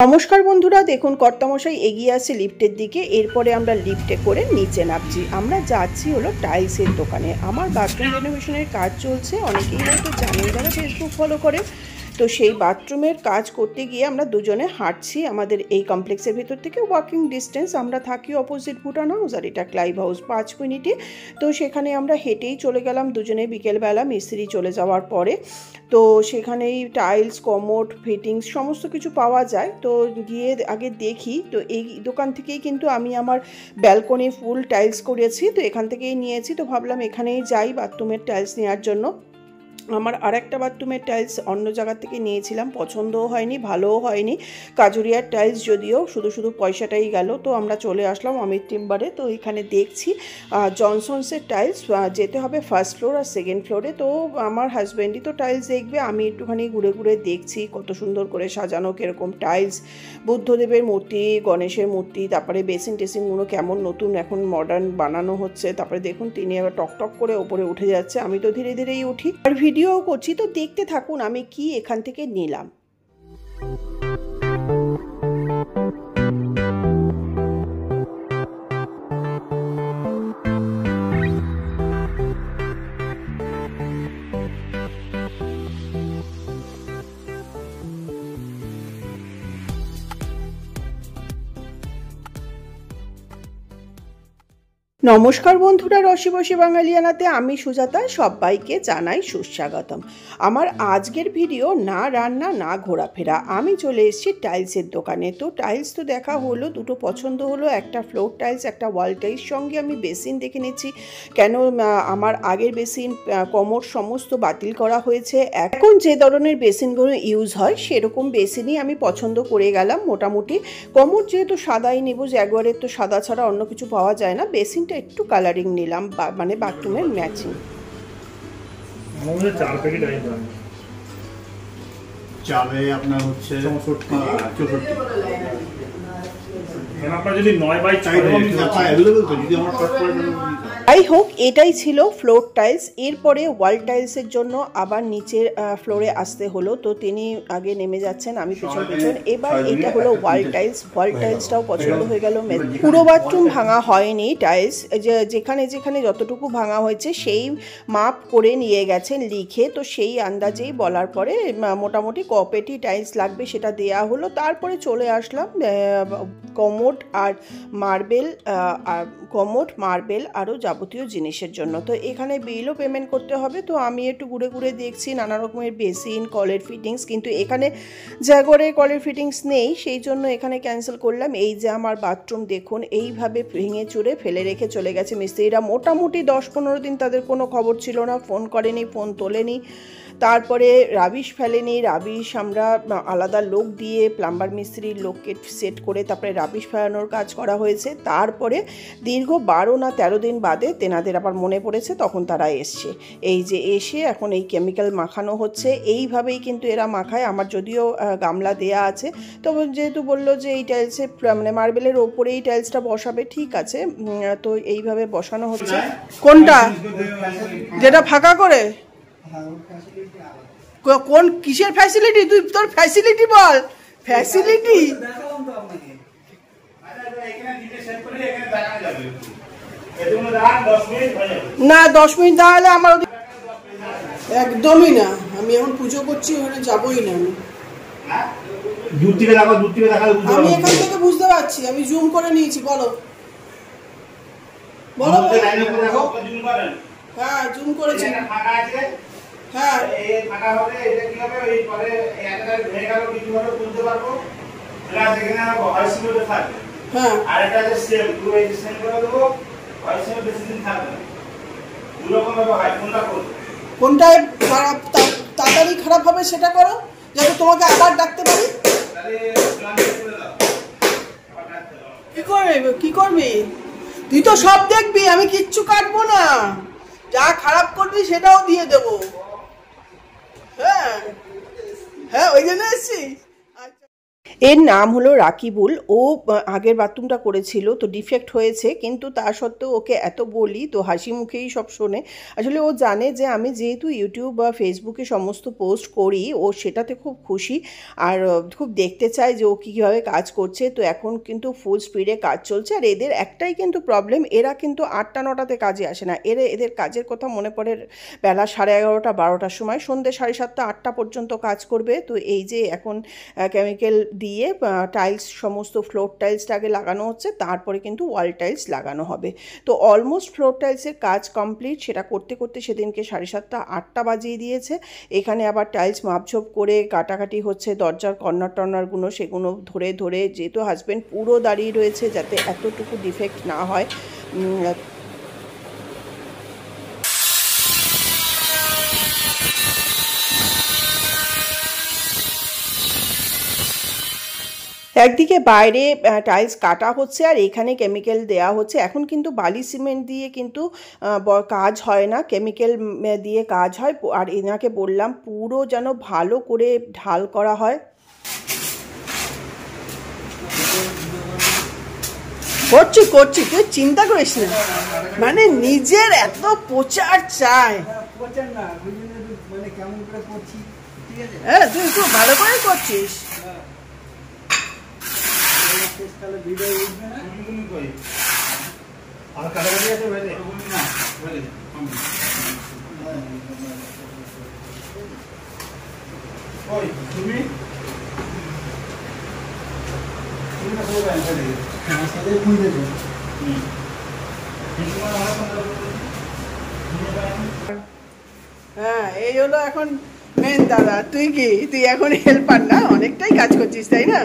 নমস্কার বন্ধুরা, দেখুন কর্তামশাই এগিয়ে আসছে লিফটের দিকে। এরপরে আমরা লিফটে করে নিচে নামছি। আমরা যাচ্ছি হলো টাইলসের দোকানে। আমার বাথরুম রেনোভেশনের কাজ চলছে, অনেকেই হয়তো জানেন যারা ফেসবুক ফলো করে। তো সেই বাথরুমের কাজ করতে গিয়ে আমরা দুজনে হাঁটছি আমাদের এই কমপ্লেক্সের ভেতর থেকে ওয়াকিং ডিস্টেন্স। আমরা থাকি অপোজিট ভুটান হাউস, আর এটা ক্লাইভ হাউস 5 মিনিটে। তো সেখানে আমরা হেঁটেই চলে গেলাম দুজনে বিকেলবেলা মিস্ত্রি চলে যাওয়ার পরে। তো সেখানেই টাইলস, কমোড, ফিটিংস সমস্ত কিছু পাওয়া যায়। তো গিয়ে আগে দেখি, তো এই দোকান থেকেই কিন্তু আমি আমার ব্যালকনি ফুল টাইলস করেছি। তো এখান থেকেই নিয়েছি। তো ভাবলাম এখানেই যাই বাথরুমের টাইলস নেওয়ার জন্য। আমার আরেকটা বাথরুমের টাইলস অন্য জায়গা থেকে নিয়েছিলাম, পছন্দও হয়নি, ভালোও হয়নি। কাজুরিয়ার টাইলস, যদিও শুধু শুধু পয়সাটাই গেল। তো আমরা চলে আসলাম অমিত টিম্বারে। তো এখানে দেখছি জনসনসের টাইলস, যেতে হবে ফার্স্ট ফ্লোর আর সেকেন্ড ফ্লোরে। তো আমার হাজব্যান্ডই তো টাইলস দেখবে, আমি একটুখানি ঘুরে ঘুরে দেখছি কত সুন্দর করে সাজানো, কীরকম টাইলস, বুদ্ধদেবের মূর্তি, গণেশের মূর্তি, তারপরে বেসিন টেসিনগুলো কেমন নতুন এখন মডার্ন বানানো হচ্ছে। তারপরে দেখুন তিনি আবার টকটক করে ওপরে উঠে যাচ্ছে, আমি তো ধীরে ধীরেই উঠি আর ভিডিও করছি। তো দেখতে থাকুন আমি কি এখান থেকে নিলাম। নমস্কার বন্ধুরা, রসিবসী বাঙালিয়ানাতে আমি সুজাতা, সবাইকে জানাই সুস্বাগতম। আমার আজকের ভিডিও না রান্না না ঘোরাফেরা, আমি চলে এসেছি টাইলসের দোকানে। তো টাইলস তো দেখা হলো, দুটো পছন্দ হলো, একটা ফ্লোর টাইলস, একটা ওয়াল টাইলস, সঙ্গে আমি বেসিন দেখে নিচ্ছি। কেন আমার আগের বেসিন, কমোড সমস্ত বাতিল করা হয়েছে। এখন যে ধরনের বেসিনগুলো ইউজ হয় সেরকম বেসিনই আমি পছন্দ করে গেলাম মোটামুটি। কমোড যেহেতু সাদাই নেব, জ্যাগুয়ারের তো সাদা ছাড়া অন্য কিছু পাওয়া যায় না। বেসিনটা একটু কালারিং নিলাম, মানে বাথরুমের ম্যাচিং। আমাদের 4 প্যাকেট আইন চাবে আপনার হচ্ছে 64 আপনার যদি 9/4 अवेलेबल তো যদি আমার শর্ট করে যাই হোক, এটাই ছিল ফ্লোর টাইলস। এরপরে ওয়াল টাইলসের জন্য আবার নিচের ফ্লোরে আসতে হলো। তো তিনি আগে নেমে যাচ্ছেন, আমি পিছন পিছন। এবার এটা হলো ওয়াল টাইলস। ওয়াল টাইলসটাও পছন্দ হয়ে গেল। পুরো বাথরুম ভাঙা হয়নি, টাইলস যেখানে যেখানে যতটুকু ভাঙা হয়েছে সেই মাপ করে নিয়ে গেছেন লিখে। তো সেই আন্দাজেই বলার পরে মোটামুটি কপেটি টাইলস লাগবে সেটা দেয়া হলো। তারপরে চলে আসলাম কমোড আর মার্বেল, কমোড, মার্বেল আরও যাবতীয় জিনিসের জন্য। তো এখানে বিলও পেমেন্ট করতে হবে। তো আমি একটু ঘুরে ঘুরে দেখছি নানা রকমের বেসিন, কলের ফিটিংস, কিন্তু এখানে জ্যাগুয়ারের কলের ফিটিংস নেই, সেই জন্য এখানে ক্যান্সেল করলাম। এই যে আমার বাথরুম দেখুন, এইভাবে ভেঙে চুরে ফেলে রেখে চলে গেছে মিস্ত্রিরা। মোটামুটি 10-15 দিন তাদের কোনো খবর ছিল না, ফোন করেনি, ফোন তোলেনি। তারপরে রাবিশ ফেলেনি, রাবিশ আমরা আলাদা লোক দিয়ে প্লাম্বার মিস্ত্রির লোককে সেট করে তারপরে রাবিশ ফেলানোর কাজ করা হয়েছে। তারপরে দীর্ঘ 12 না 13 দিন বাদে তেনাদের আবার মনে পড়েছে, তখন তারা এসছে। এই যে এসে এখন এই কেমিক্যাল মাখানো হচ্ছে। এইভাবেই কিন্তু এরা মাখায়। আমার যদিও গামলা দেয়া আছে, তো যেহেতু বললো যে এই টাইলসে মানে মার্বেলের ওপরে এই টাইলসটা বসাবে, ঠিক আছে। তো এইভাবে বসানো হচ্ছে। কোনটা যেটা ফাঁকা করে, কোন কিসের ফ্যাসিলিটি? তুই তোর ফ্যাসিলিটি বল। ফ্যাসিলিটি না, 10 মিনিট দাঁড়ালে আমার একদমই না। আমি এখন পুজো করছি, ওখানে যাবোই না। আমি এখান থেকে বুঝতে পারছি, আমি জুম করে নিয়েছি। বলো বলো। হ্যাঁ, জুম করেছি। হ্যাঁ, এই ফাটা হবে, এটা কি হবে? এই পরে একটা ভেঙে গেল, কিছু ভাবে তুলতে পারবো। এটা যেখানে আইসিইউতে থাকবে। হ্যাঁ, আর এটা যে সেম, পুরো এই সেম করে দেব। আইসিইউ বেশি দিন থাকবে না। দুই রকম ভাবে হয়, কোনটা করব? কোনটায় খারাপ তাড়াতাড়ি খারাপ হবে সেটা করো, যাতে তোমাকে আবার ডাকতে পারি। তাহলে প্ল্যান করে দাও, আবার ডাকতে দাও। কি করবি? তুই তো সব দেখবি, আমি কিচ্ছু কাটবো না। যা খারাপ করবি সেটাও দিয়ে দেবো। হ্যাঁ হ্যাঁ, ওই জন্য এসছি। এর নাম হলো রাকিবুল। ও আগের বাথরুমটা করেছিল, তো ডিফেক্ট হয়েছে, কিন্তু তা সত্ত্বেও ওকে এত বলি তো হাসি মুখেই সব শোনে। আসলে ও জানে যে আমি যেহেতু ইউটিউব বা ফেসবুকে সমস্ত পোস্ট করি, ও সেটাতে খুব খুশি আর খুব দেখতে চায় যে ও কীভাবে কাজ করছে। তো এখন কিন্তু ফুল স্পিডে কাজ চলছে। আর এদের একটাই কিন্তু প্রবলেম, এরা কিন্তু 8টা 9টাতে কাজে আসে না। এদের কাজের কথা মনে পড়ে বেলা 11:30 12টার সময়, সন্ধ্যে 7:30 8টা পর্যন্ত কাজ করবে। তো এই যে এখন কেমিক্যাল দিয়ে টাইলস, সমস্ত ফ্লোর টাইলসটা আগে লাগানো হচ্ছে, তারপরে কিন্তু ওয়াল টাইলস লাগানো হবে। তো অলমোস্ট ফ্লোর টাইলসের কাজ কমপ্লিট। সেটা করতে করতে সেদিনকে 7:30 8টা বাজিয়ে দিয়েছে। এখানে আবার টাইলস মাপঝোপ করে কাটাকাটি হচ্ছে, দরজার কর্নার টর্নারগুলো সেগুলো ধরে ধরে, যেহেতু হাজব্যান্ড পুরো দাঁড়িয়ে রয়েছে যাতে এতটুকু ডিফেক্ট না হয়। একদিকে বাইরে টাইলস কাটা হচ্ছে আর এখানে কেমিক্যাল দেয়া হচ্ছে। এখন কিন্তু বালি সিমেন্ট দিয়ে কিন্তু কাজ হয় না, কেমিক্যাল দিয়ে কাজ হয়। আর এনাকে বললাম পুরো যেন ভালো করে ঢাল করা হয়। করছি তুই চিন্তা করিস না, মানে নিজের এত প্রচার চায়। হ্যাঁ, তুই খুব ভালো করে করছিস। হ্যাঁ, এই হলো এখন মেন দাদা। তুই এখন হেল্পার না, অনেকটাই কাজ করছিস তাই না?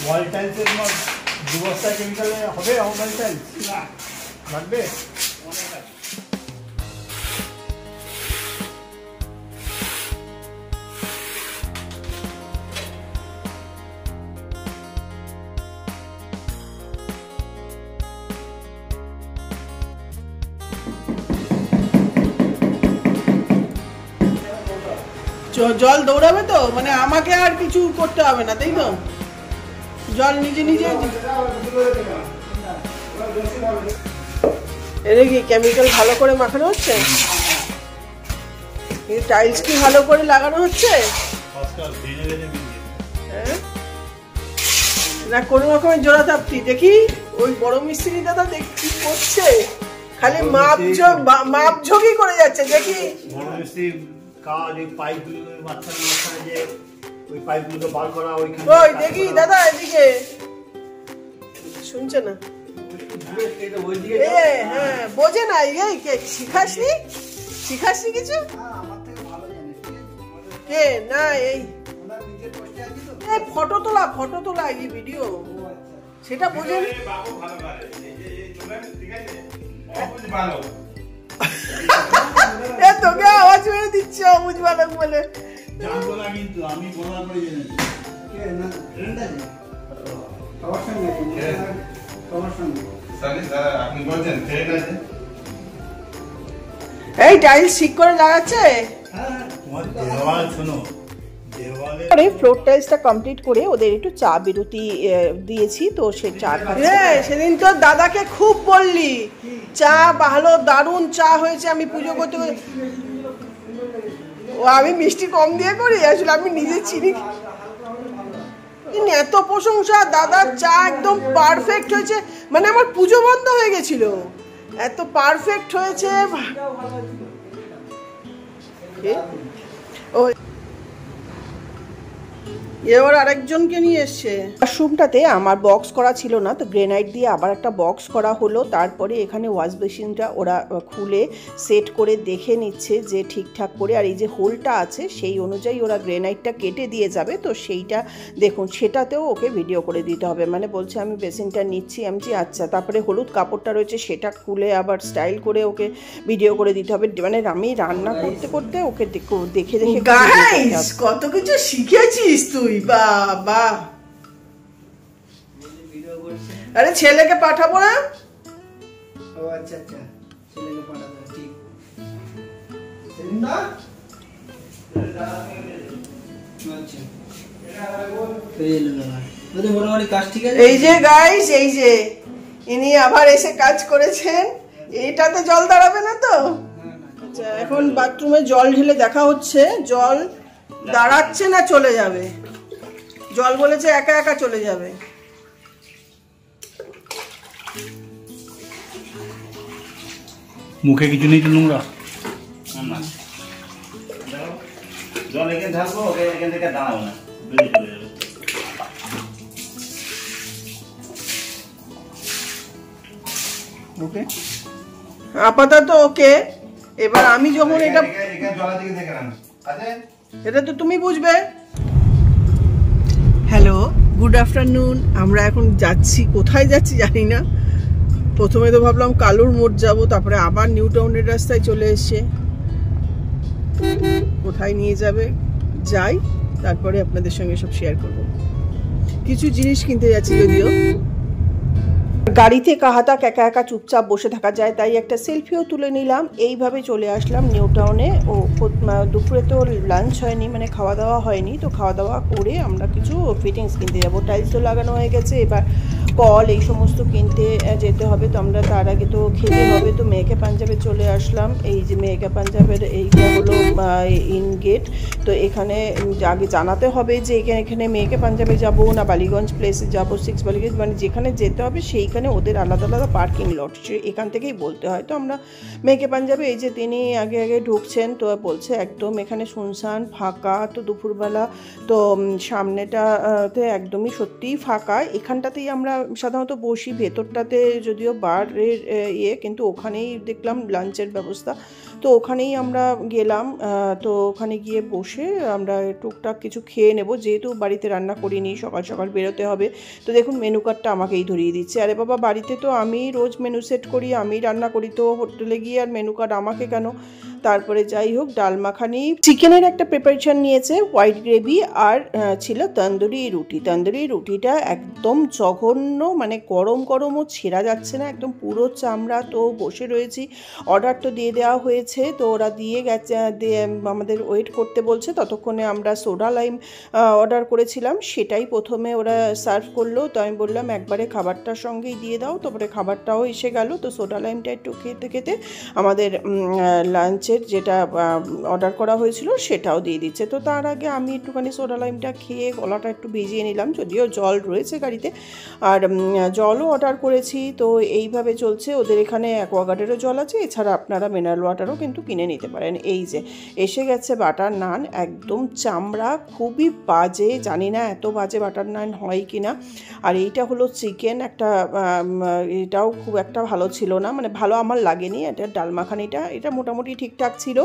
ওয়াল টাইলসের 2 বস্তা কেমিক্যালে হবে ওয়াল টাইলস না লাগবে? জল দৌড়াবে তো, মানে আমাকে আর কিছু করতে হবে না, তাই তো? জল নিজে নিজে। এটা কি কেমিক্যাল ভালো করে মাখানো হচ্ছে? টাইলস কি ভালো করে লাগানো হচ্ছে? না কোনো রকমের জোড়া তাপ্তি? দেখি ওই বড় মিস্ত্রি দাদা দেখি করছে, খালি মাপঝোঁকি করে যাচ্ছে। দেখি বড় মিস্ত্রি কাজ, ওই পাইপগুলো মাঝখানে যে ওই পাইপগুলো বার করা, ওইখানে ওই দেখি দাদা এদিকে শুনছে না? হ্যাঁ, বোঝে না। এই শিখাসনি কিছু? কে না? এই ফটো তোলা এই ভিডিও, সেটা বোঝে না। তোকে আওয়াজ মেরে দিচ্ছে অবুঝ বালক বলে। জানতো না, কিন্তু আমি বলার পরে জেনেছি। এই টাইলস ঠিক করে লাগাচ্ছে। শোনো, ফ্লোর টাইলসটা কমপ্লিট করে ওদের একটু চা বিরতি দিয়েছি। তো সে চা খাচ্ছে। সেদিন তো দাদাকে খুব বললি চা ভালো, দারুণ চা হয়েছে। আমি পুজো করতে আমি মিষ্টি কম দিয়ে করি, আসলে আমি নিজে চিনি। এত প্রশংসা, দাদার চা একদম পারফেক্ট হয়েছে, মানে আমার পুজো বন্ধ হয়ে গেছিল, এত পারফেক্ট হয়েছে। এবার আরেকজনকে নিয়ে এসছে। ওয়াশরুমটাতে আমার বক্স করা ছিল না, তো গ্রেনাইট দিয়ে আবার একটা বক্স করা হলো। তারপরে এখানে ওয়াশ বেসিনটা ওরা খুলে সেট করে দেখে নিচ্ছে যে ঠিকঠাক করে। আর এই যে হোলটা আছে সেই অনুযায়ী ওরা গ্রেনাইটটা কেটে দিয়ে যাবে। তো সেইটা দেখুন, সেটাতেও ওকে ভিডিও করে দিতে হবে। মানে বলছে আমি বেসিনটা নিচ্ছি, আমি আচ্ছা। তারপরে হলুদ কাপড়টা রয়েছে সেটা খুলে আবার স্টাইল করে ওকে ভিডিও করে দিতে হবে। মানে আমি রান্না করতে করতে ওকে দেখে দেখে কত কিছু শিখেছিস তুই। বাবা, আরে ছেলেকে পাঠাবো না? ও আচ্ছা আচ্ছা, ছেলেকে পাঠাতে হবে, ঠিক। সেলিমদা আচ্ছা, মোটামুটি কাজ ঠিক আছে। এই যে গাইস, এই যে ইনি আবার এসে কাজ করেছেন। এটাতে জল দাঁড়াবে না তো? আচ্ছা, এখন বাথরুমে জল ঢেলে দেখা হচ্ছে জল দাঁড়াচ্ছে না চলে যাবে। জল বলেছে একা একা চলে যাবে। মুখে কিছু নেই তো নোংরা? জল এখানে ঢালবো, এখান থেকে দাঁড়াবো না, বেরিয়ে চলে যাবে। ওকে, আপাতত ওকে। এবার আমি যখন এটা এটা তো তুমি বুঝবে। Hello, good afternoon. আমরা এখন যাচ্ছি, কোথায় যাচ্ছি জানি না। প্রথমে তো ভাবলাম কালুর মোড় যাব, তারপরে আবার নিউ টাউনের রাস্তায় চলে এসে কোথায় নিয়ে যাবে যাই, তারপরে আপনাদের সঙ্গে সব শেয়ার করব। কিছু জিনিস কিনতে যাচ্ছি, যদিও গাড়িতে কাহাতাক একা একা চুপচাপ বসে থাকা যায়, তাই একটা সেলফিও তুলে নিলাম। এইভাবে চলে আসলাম নিউ টাউনে। ও দুপুরে তো লাঞ্চ হয়নি, মানে খাওয়া দাওয়া হয়নি, তো খাওয়া দাওয়া করে আমরা কিছু ফিটিংস কিনতে যাবো। টাইলস তো লাগানো হয়ে গেছে, এবার কল এই সমস্ত কিনতে যেতে হবে। তো আমরা তার আগে তো খেতে হবে। তো মেয়েকে পাঞ্জাবে চলে আসলাম। এই যে মেয়েকে পাঞ্জাবের এইটা হলো ইন গেট। তো এখানে আগে জানাতে হবে যে এখানে মেয়েকে পাঞ্জাবে যাব না বালিগঞ্জ প্লেসে যাব, 6 বালিগঞ্জ, মানে যেখানে যেতে হবে সেইখানে ওদের আলাদা আলাদা পার্কিং লট, এখান থেকেই বলতে হয়। তো আমরা মেয়েকে পাঞ্জাবে, এই যে তিনি আগে আগে ঢুকছেন, তো বলছে একদম এখানে শুনশান ফাঁকা। তো দুপুরবেলা তো সামনেটাতে একদমই সত্যিই ফাঁকা। এখানটাতেই আমরা সাধারণত বসি, ভেতরটাতে যদিও বারের কিন্তু ওখানেই দেখলাম লাঞ্চের ব্যবস্থা। তো ওখানেই আমরা গেলাম। তো ওখানে গিয়ে বসে আমরা টুকটাক কিছু খেয়ে নেব, যেহেতু বাড়িতে রান্না করিনি, সকাল সকাল বেরোতে হবে। তো দেখুন মেনু কার্ডটা আমাকেই ধরিয়ে দিচ্ছে। আরে বাবা, বাড়িতে তো আমি রোজ মেনু সেট করি, আমি রান্না করি, তো হোটেলে গিয়ে আর মেনু কার্ড আমাকে কেন? তারপরে যাই হোক, ডাল মাখানি, চিকেনের একটা প্রিপারেশন নিয়েছে, হোয়াইট গ্রেভি, আর ছিল তন্দুরি রুটি। তন্দুরি রুটিটা একদম জঘন্য, মানে গরম গরমও ছেঁড়া যাচ্ছে না, একদম পুরো চামড়া। তো বসে রয়েছি, অর্ডার তো দিয়ে দেওয়া হয়েছে, তো ওরা দিয়ে গেছে, আমাদের ওয়েট করতে বলছে। ততক্ষণে আমরা সোডা লাইম অর্ডার করেছিলাম, সেটাই প্রথমে ওরা সার্ভ করলো। তো আমি বললাম একবারে খাবারটার সঙ্গেই দিয়ে দাও, তারপরে খাবারটাও এসে গেল। তো সোডা লাইমটা একটু খেতে খেতে আমাদের লাঞ্চের যেটা অর্ডার করা হয়েছিল সেটাও দিয়ে দিচ্ছে। তো তার আগে আমি একটুখানি সোডা লাইমটা খেয়ে গলাটা একটু ভিজিয়ে নিলাম, যদিও জল রয়েছে গাড়িতে, আর জলও অর্ডার করেছি। তো এইভাবে চলছে। ওদের এখানে অ্যাকোয়াগার্ডেরও জল আছে, এছাড়া আপনারা মিনারেল ওয়াটারও কিন্তু কিনে নিতে পারেন। এই যে এসে গেছে বাটার নান, একদম চামড়া, খুবই বাজে, জানি না এত বাজে বাটার নান হয় কি না। আর এইটা হলো চিকেন, একটা এটাও খুব একটা ভালো ছিল না, মানে ভালো আমার লাগেনি। এটা ডাল মাখানিটা, এটা মোটামুটি ঠিকঠাক ছিল।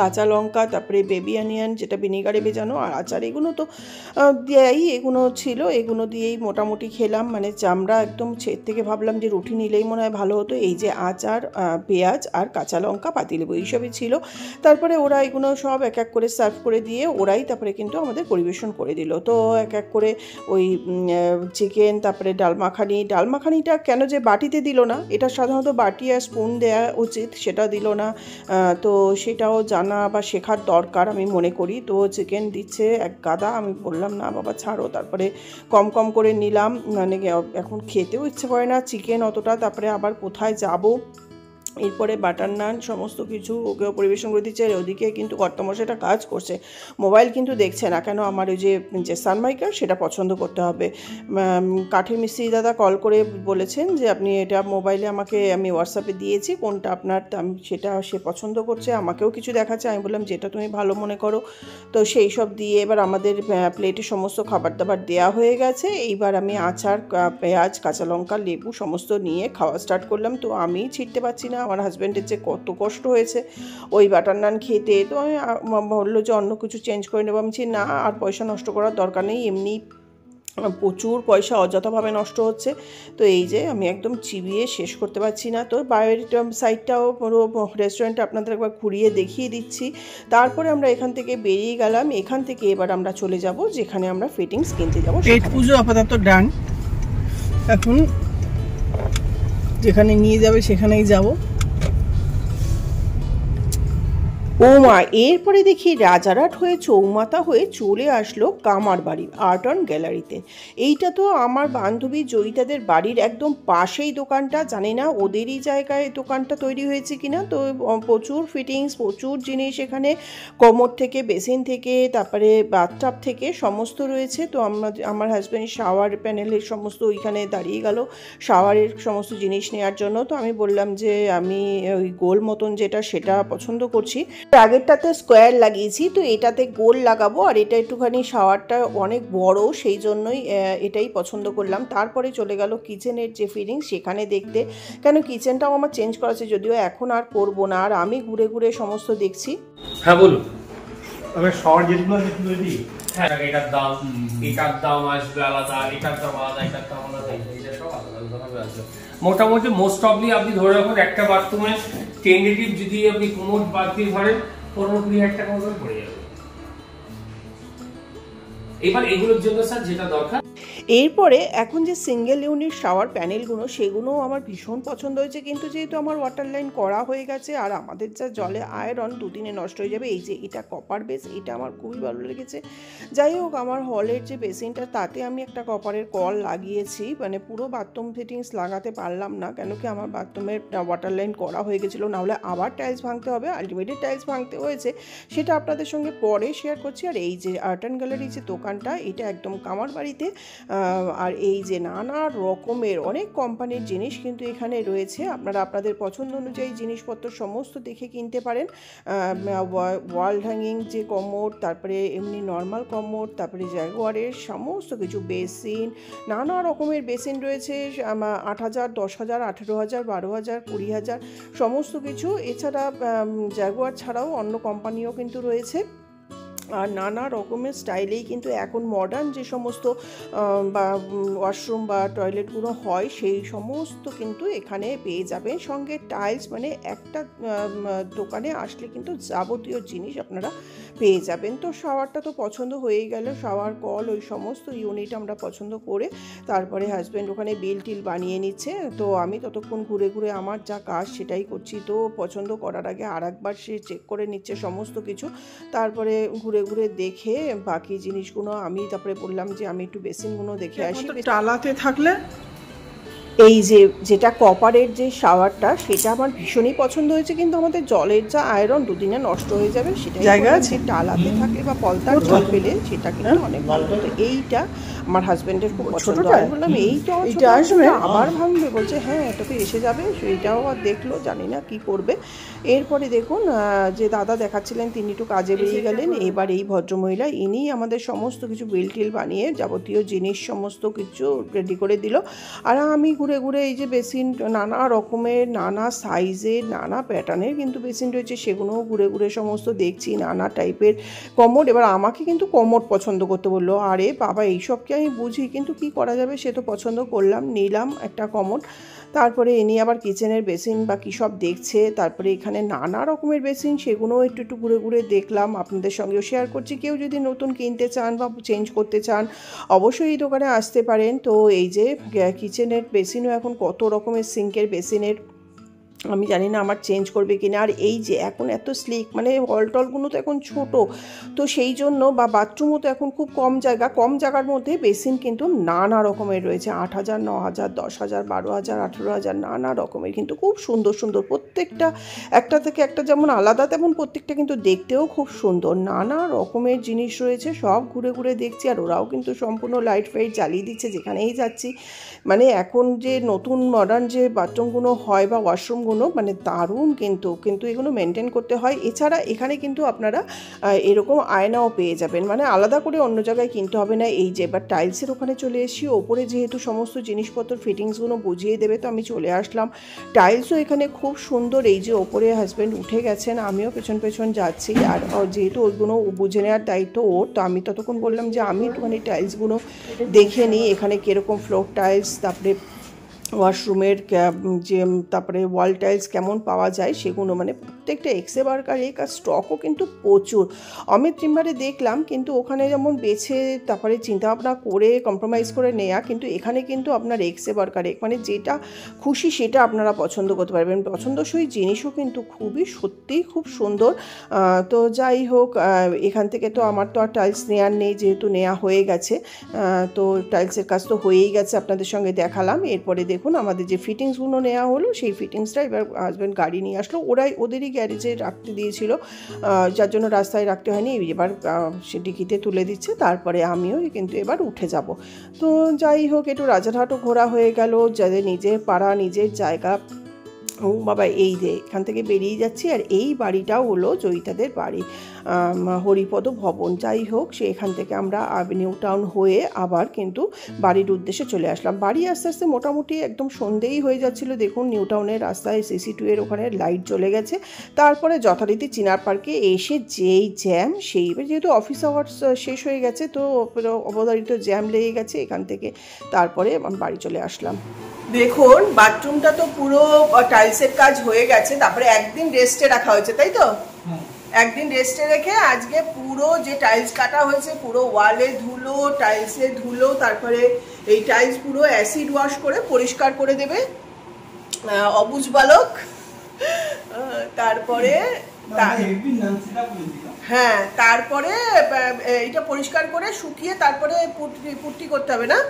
কাঁচা লঙ্কা, তারপরে বেবি অনিয়ন যেটা ভিনিগারে ভেজানো, আর আচার, এগুলো তো দেয়াই, এগুলো ছিল, এগুলো দিয়েই মোটামুটি খেলাম। মানে চামড়া একদম ছেদ থেকে ভাবলাম যে রুটি নিলেই মনে হয় ভালো হতো। এই যে আচার, পেঁয়াজ আর কাঁচা লঙ্কা, পাতিলেবু, এইসবই ছিল। তারপরে ওরা এগুলো সব এক এক করে সার্ভ করে দিয়ে ওরাই তারপরে কিন্তু আমাদের পরিবেশন করে দিল। তো এক এক করে ওই চিকেন, তারপরে ডাল মাখানিটা কেন যে বাটিতে দিল না, এটা সাধারণত বাটি আর স্পুন দেওয়া উচিত, সেটা দিল না। তো সেটাও জানা বা শেখার দরকার আমি মনে করি। তো চিকেন দিচ্ছে এক গাদা, আমি বললাম না বাবা ছাড়ো, তারপরে কম কম করে নিলাম, মানে এখন খেতেও ইচ্ছে করে না চিকেন অতটা, তারপরে আবার কোথায় যাব। এরপরে বাটার নান সমস্ত কিছু ওকেও পরিবেশন করে দিচ্ছে। আর ওদিকে কিন্তু কর্তামশাইটা কাজ করছে, মোবাইল কিন্তু দেখছে না। কেন, আমার ওই যে সানমাইকার সেটা পছন্দ করতে হবে। কাঠের মিস্ত্রি দাদা কল করে বলেছেন যে আপনি এটা মোবাইলে আমাকে, আমি হোয়াটসঅ্যাপে দিয়েছি কোনটা আপনার, সেটা সে পছন্দ করছে, আমাকেও কিছু দেখাচ্ছে। আমি বললাম যেটা তুমি ভালো মনে করো। তো সেই সব দিয়ে এবার আমাদের প্লেটে সমস্ত খাবার দাবার দেওয়া হয়ে গেছে। এইবার আমি আচার, পেঁয়াজ, কাঁচা লঙ্কা, লেবু সমস্ত নিয়ে খাওয়া স্টার্ট করলাম। তো আমি ছিটতে পারছি না, আমার হাজব্যান্ডের যে কত কষ্ট হয়েছে ওই বাটার নান খেতে। তো আমি বললো যে অন্য কিছু চেঞ্জ করে নেবো। আমি না, আর পয়সা নষ্ট করার দরকার নেই, এমনি প্রচুর পয়সা অযথাভাবে নষ্ট হচ্ছে। তো এই যে আমি একদম চিবিয়ে শেষ করতে পারছি না। তো বাইরের সাইডটাও পুরো রেস্টুরেন্টটা আপনাদের একবার ঘুরিয়ে দেখিয়ে দিচ্ছি। তারপরে আমরা এখান থেকে বেরিয়ে গেলাম। এখান থেকে এবার আমরা চলে যাব যেখানে আমরা ফিটিংস কিনতে যাবো। পেট পুজো আপাতত ডান। এখন যেখানে নিয়ে যাবে সেখানেই যাব। ও মা, এরপরে দেখি রাজারহাট হয়ে চৌমাথা হয়ে চলে আসলো কামার বাড়ি আর্ট অ্যান্ড গ্যালারিতে। এইটা তো আমার বান্ধবী জয়িতাদের বাড়ির একদম পাশেই দোকানটা, জানি না ওদেরই জায়গায় দোকানটা তৈরি হয়েছে কিনা। তো প্রচুর ফিটিংস, প্রচুর জিনিস এখানে, কোমর থেকে, বেসিন থেকে, তারপরে বাথটাব থেকে সমস্ত রয়েছে। তো আমার হাজব্যান্ড শাওয়ার প্যানেলের সমস্ত ওইখানে দাঁড়িয়ে গেল শাওয়ারের সমস্ত জিনিস নেওয়ার জন্য। তো আমি বললাম যে আমি ওই গোল মতন যেটা সেটা পছন্দ করছি। আগেরটাতে স্কোয়ার লাগিয়েছি, তো এটাতে গোল লাগাবো, আর এটা একটুখানি শাওয়ারটা অনেক বড়, সেই জন্যই এটাই পছন্দ করলাম। তারপরে চলে গেল কিচেনের যে ফিটিংস সেখানে দেখতে, কেন কিচেনটাও আমার চেঞ্জ করা আছে, যদিও এখন আর করবো না। আর আমি ঘুরে ঘুরে সমস্ত দেখছি। হ্যাঁ বলুন। তবে শাওয়ার যেগুলো তৈরি, হ্যাঁ এটার দাম আসবে আলাদা, এটার দাম আলাদা, এটার দাম আলাদা, এটা সব আলাদা আলাদাভাবে আসবে। মোটামুটি মোস্ট অফলি আপনি ধরে রাখুন একটা বাথরুমে টেন্টেটিভ যদি আপনি কোমোড বাদ দিয়ে ধরেন 15-20 টাকা মতো পড়ে যাবে। এবার এগুলোর জন্য স্যার যেটা দরকার, এরপরে এখন যে সিঙ্গেল ইউনিট শাওয়ার প্যানেলগুলো সেগুলোও আমার ভীষণ পছন্দ হয়েছে, কিন্তু যেহেতু আমার ওয়াটার লাইন করা হয়ে গেছে আর আমাদের যা জলে আয়রন দুদিনে নষ্ট হয়ে যাবে, এই যে এটা কপার বেস, এটা আমার খুবই ভালো লেগেছে। যাই হোক, আমার হলের যে বেসিনটা তাতে আমি একটা কপারের কল লাগিয়েছি, মানে পুরো বাথরুম ফিটিংস লাগাতে পারলাম না, কেন কি আমার বাথরুমের ওয়াটার লাইন করা হয়ে গেছিলো, নাহলে আবার টাইলস ভাঙতে হবে। আলটিমেটলি টাইলস ভাঙতে হয়েছে, সেটা আপনাদের সঙ্গে পরে শেয়ার করছি। আর এই যে আর্ট অ্যান্ড গ্যালারি যে দোকানটা, এটা একদম কামার বাড়িতে। আর এই যে নানা রকমের অনেক কোম্পানির জিনিস কিন্তু এখানে রয়েছে, আপনারা আপনাদের পছন্দ অনুযায়ী জিনিসপত্র সমস্ত দেখে কিনতে পারেন। ওয়াল হ্যাঙ্গিং যে কমোড, তারপরে এমনি নর্মাল কমোড, তারপরে জাগুয়ারের সমস্ত কিছু, বেসিন, নানা রকমের বেসিন রয়েছে। 8,000, 10,000, 18,000, 12,000, 20,000 সমস্ত কিছু। এছাড়া জাগুয়ার ছাড়াও অন্য কোম্পানিও কিন্তু রয়েছে। আর নানা রকমের স্টাইলেই কিন্তু এখন মডার্ন যে সমস্ত বা ওয়াশরুম বা টয়লেটগুলো হয় সেই সমস্ত কিন্তু এখানে পেয়ে যাবেন। সঙ্গে টাইলস, মানে একটা দোকানে আসলে কিন্তু যাবতীয় জিনিস আপনারা পেয়ে যাবেন। তো শাওয়ারটা তো পছন্দ হয়েই গেল, শাওয়ার কল ওই সমস্ত ইউনিট আমরা পছন্দ করে তারপরে হাজব্যান্ড ওখানে বিল টিল বানিয়ে নিচ্ছে। তো আমি ততক্ষণ ঘুরে ঘুরে আমার যা কাজ সেটাই করছি। তো পছন্দ করার আগে আর একবার সে চেক করে নিচ্ছে সমস্ত কিছু, তারপরে ঘুরে ঘুরে দেখে বাকি জিনিসগুলো আমি তারপরে বললাম যে আমি একটু বেসিনগুলো দেখে আসি। টালাতে থাকলে এই যেটা কপারের যে শাওয়ারটা সেটা আমার ভীষণই পছন্দ হয়েছে, কিন্তু আমাদের জলের যা আয়রন দুদিনে নষ্ট হয়ে যাবে, সেটা জায়গা আছে টালাতে থাকলে বা পলতার জল পেলে সেটা কিন্তু অনেক ভালো। তো এইটা আমার হাজবেন্ডের খুব পছন্দ। আমি বললাম এই তো এইটা আসবে আবার ভাঙবে, বলছে হ্যাঁ এটা তো এসে যাবে। সেইটাও আর দেখলো, জানি না কি করবে। এরপরে দেখুন যে দাদা দেখাচ্ছিলেন তিনি একটু কাজে বেরিয়ে গেলেন। এবার এই ভদ্রমহিলা ইনি আমাদের সমস্ত কিছু বিল টিল বানিয়ে যাবতীয় জিনিস সমস্ত কিছু রেডি করে দিল। আর আমি ঘুরে ঘুরে এই যে বেসিন, নানা রকমের, নানা সাইজের, নানা প্যাটার্নের কিন্তু বেসিন রয়েছে, সেগুলোও ঘুরে ঘুরে সমস্ত দেখছি, নানা টাইপের কমোড। এবার আমাকে কিন্তু কমোড পছন্দ করতে বললো। আরে বাবা, এইসবকে আমি বুঝি, কিন্তু কি করা যাবে, সে তো পছন্দ করলাম, নিলাম একটা কমোড। তারপরে এ নিয়ে আবার কিচেনের বেসিন বা কী সব দেখছে। তারপরে এখানে নানা রকমের বেসিন, সেগুলোও একটু একটু ঘুরে ঘুরে দেখলাম, আপনাদের সঙ্গেও শেয়ার করছি। কেউ যদি নতুন কিনতে চান বা চেঞ্জ করতে চান অবশ্যই এই দোকানে আসতে পারেন। তো এই যে কিচেনের বেসিনও এখন কত রকমের সিঙ্কের বেসিনের, আমি জানি না আমার চেঞ্জ করবে কিনা। আর এই যে এখন এত স্লিক, মানে হলটলগুলো তো এখন ছোট, তো সেই জন্য বা বাথরুমও তো এখন খুব কম জায়গার মধ্যে বেসিন কিন্তু নানা রকমের রয়েছে। 8,000, 9,000, 10,000, 12,000, 18,000 নানা রকমের, কিন্তু খুব সুন্দর সুন্দর প্রত্যেকটা, একটা থেকে একটা যেমন আলাদা তেমন প্রত্যেকটা কিন্তু দেখতেও খুব সুন্দর। নানা রকমের জিনিস রয়েছে, সব ঘুরে ঘুরে দেখছি। আর ওরাও কিন্তু সম্পূর্ণ লাইট ফাইট জ্বালিয়ে দিচ্ছে যেখানেই যাচ্ছি। মানে এখন যে নতুন মডার্ন যে বাথরুমগুলো হয় বা ওয়াশরুমগুলো, মানে দারুণ, কিন্তু এগুলো মেনটেন করতে হয়। এছাড়া এখানে কিন্তু আপনারা এরকম আয়নাও পেয়ে যাবেন, মানে আলাদা করে অন্য জায়গায় কিনতে হবে না। এই যে এবার টাইলসের ওখানে চলে এসেছি, ওপরে যেহেতু সমস্ত জিনিসপত্র ফিটিংসগুলো বুঝিয়ে দেবে, তো আমি চলে আসলাম। টাইলসও এখানে খুব সুন্দর। এই যে ওপরে হাজব্যান্ড উঠে গেছেন, আমিও পেছন পেছন যাচ্ছি। আর যেহেতু ওইগুলো বুঝে নেওয়ার দায়িত্ব ওর, তো আমি ততক্ষণ বললাম যে আমি একটুখানি টাইলসগুলো দেখে নিই, এখানে কীরকম ফ্লোর টাইলস, তারপরে ওয়াশরুমের যে তারপরে ওয়াল টাইলস কেমন পাওয়া যায় সেগুলো, মানে প্রত্যেকটা এক্সে বার্কার কাজ স্টকও কিন্তু প্রচুর। অমিত টিম্বারে দেখলাম, কিন্তু ওখানে যেমন বেছে তারপরে চিন্তাভাবনা করে কম্প্রোমাইজ করে নেওয়া, কিন্তু এখানে কিন্তু আপনার এক্সে বার্কার মানে যেটা খুশি সেটা আপনারা পছন্দ করতে পারবেন। পছন্দসই জিনিসও কিন্তু খুবই সত্যিই খুব সুন্দর। তো যাই হোক, এখান থেকে তো আমার তো আর টাইলস নেওয়ার নেই, যেহেতু নেওয়া হয়ে গেছে। তো টাইলসের কাজ তো হয়েই গেছে, আপনাদের সঙ্গে দেখালাম। এরপরে দেখুন আমাদের যে ফিটিংসগুলো নেওয়া হলো, সেই ফিটিংসটা এবার হাজব্যান্ড গাড়ি নিয়ে আসলো। ওদেরই গ্যারেজে রাখতে দিয়েছিল, যার জন্য রাস্তায় রাখতে হয়নি। এবার সে ডিকিতে তুলে দিচ্ছে, তারপরে আমিও কিন্তু এবার উঠে যাব। তো যাই হোক, একটু রাজারহাটও ঘোরা হয়ে গেল, যাদের নিজের পাড়া নিজের জায়গা। ও বাবা, এই যে এখান থেকে বেরিয়ে যাচ্ছি, আর এই বাড়িটাও হলো জয়িতাদের বাড়ি, হরিপদ ভবন। যাই হোক, এখান থেকে আমরা নিউ টাউন হয়ে আবার কিন্তু বাড়ির উদ্দেশ্যে চলে আসলাম। বাড়ি আস্তে আস্তে মোটামুটি একদম সন্ধেই হয়ে যাচ্ছিলো। দেখুন নিউ টাউনের রাস্তায় CC2 এর ওখানে লাইট জ্বলে গেছে। তারপরে যথারীতি চিনার পার্কে এসে যেই জ্যাম, সেই যেহেতু অফিস আওয়ার্স শেষ হয়ে গেছে, তো অবধারিত জ্যাম লেগে গেছে এখান থেকে। তারপরে বাড়ি চলে আসলাম। দেখুন বাথরুমটা তো পুরো টাইলসের কাজ হয়ে গেছে, তারপরে একদিন রেস্টে রাখা হয়েছে, তাই তো? একদিন রেস্টে রেখে আজকে পুরো যে টাইলস কাটা হয়েছে, পুরো ওয়ালে ধুলো, টাইলসে ধুলো, তারপরে এই টাইলস পুরো অ্যাসিড ওয়াশ করে পরিষ্কার করে দেবে অবুজ বালক। তারপরে হ্যাঁ, তারপরে এটা পরিষ্কার করে শুকিয়ে তারপরে পুট্টি করতে হবে না?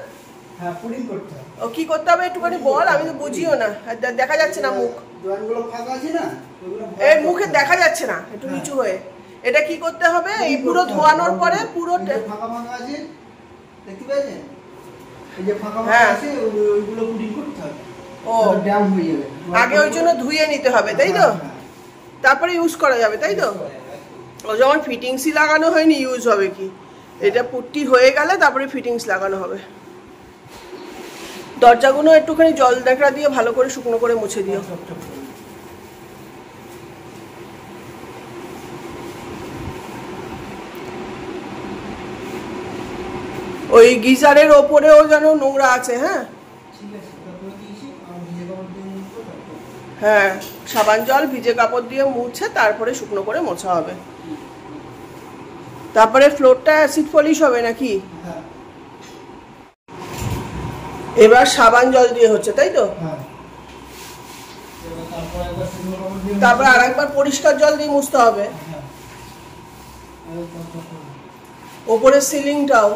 ও কি করতে হবে একটুখানি বল, আমি তো বুঝিও না, দেখা যাচ্ছে না মুখ, এর মুখে দেখা যাচ্ছে না, একটু নিচু হয়ে। এটা কি করতে হবে? এই পুরো ধোয়ানোর পরে পুরো আগে ওই জন্য ধুয়ে নিতে হবে, তাই তো? তারপরে ইউজ করা যাবে, তাই তো? ও যখন ফিটিংসই লাগানো হয়নি ইউজ হবে কি? এটা পুট্টি হয়ে গেলে তারপরে ফিটিংস লাগানো হবে। দরজাগুলো একটুখানি জল দেখা দিয়ে ভালো করে শুকনো করে মুছে দিও। ওই গিজারের ওপরেও যেন নোংরা আছে। হ্যাঁ হ্যাঁ, সাবান জল ভিজে কাপড় দিয়ে মুছে তারপরে শুকনো করে মোছা হবে। তারপরে ফ্লোরটা অ্যাসিড পলিশ হবে নাকি? এবার সাবান জল দিয়ে হচ্ছে, তাই তো? তারপর আরেকবার পরিষ্কার জল দিয়ে মুছতে হবে ওপরের সিলিংটাও।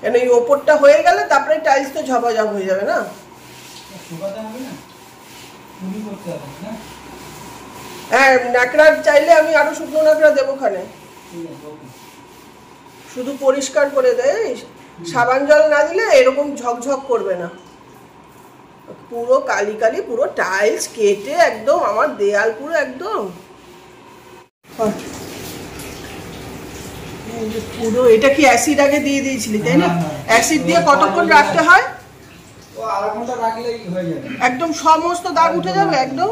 কেন এই ওপরটা হয়ে গেলে তারপরে টাইলস তো ঝপাঝপ হয়ে যাবে না? হ্যাঁ, ন্যাকড়া চাইলে আমি আরো শুকনো ন্যাকড়া দেবো ওখানে, শুধু পরিষ্কার করে দেয়। সাবান জল না দিলে এরকম ঝকঝক করবে না, পুরো কালি কালি, পুরো টাইলস কেটে একদম আমার দেয়াল পুরো একদম পুরো। এটা কি অ্যাসিড আগে দিয়ে দিয়েছিলি, তাই না? অ্যাসিড দিয়ে কতক্ষণ রাখতে হয়? একদম সমস্ত দাগ উঠে যাবে একদম।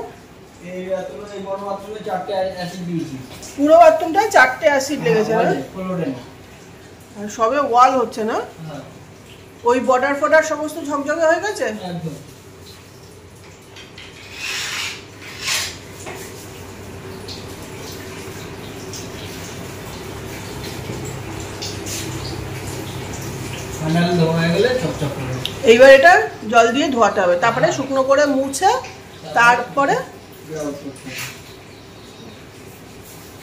পুরো বাথরুমটায় 4টে অ্যাসিড লেগেছে না? সবে ওয়াল হচ্ছে না? ওই বর্ডার ফর্ডার সমস্ত ঝকঝকে হয়ে গেছে একদম। এইবার এটা জল দিয়ে ধোয়াতে হবে, তারপরে শুকনো করে মুছে, তারপরে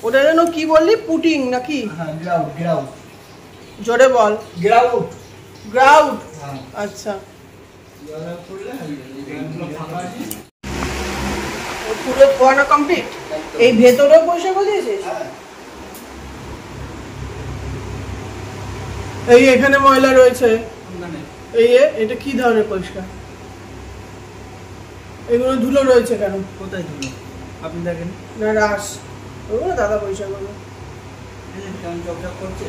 ওটা যেন কি বললি, পুটিং নাকি? জোরে বল। গ্রাউট। গ্রাউট, আচ্ছা। পুরো ধোয়ানো কমপ্লিট। এই ভেতরেও পয়সা দিয়েছিস? এই এখানে ময়লা রয়েছে, এই এটা কি ধরনের পরিষ্কার? এগুলো ধুলো রয়েছে কেন? কোথায় ধুলো আপনি দেখেন না? রাস ওগুলো দাদা পরিষ্কার করবে, চকচক করছে।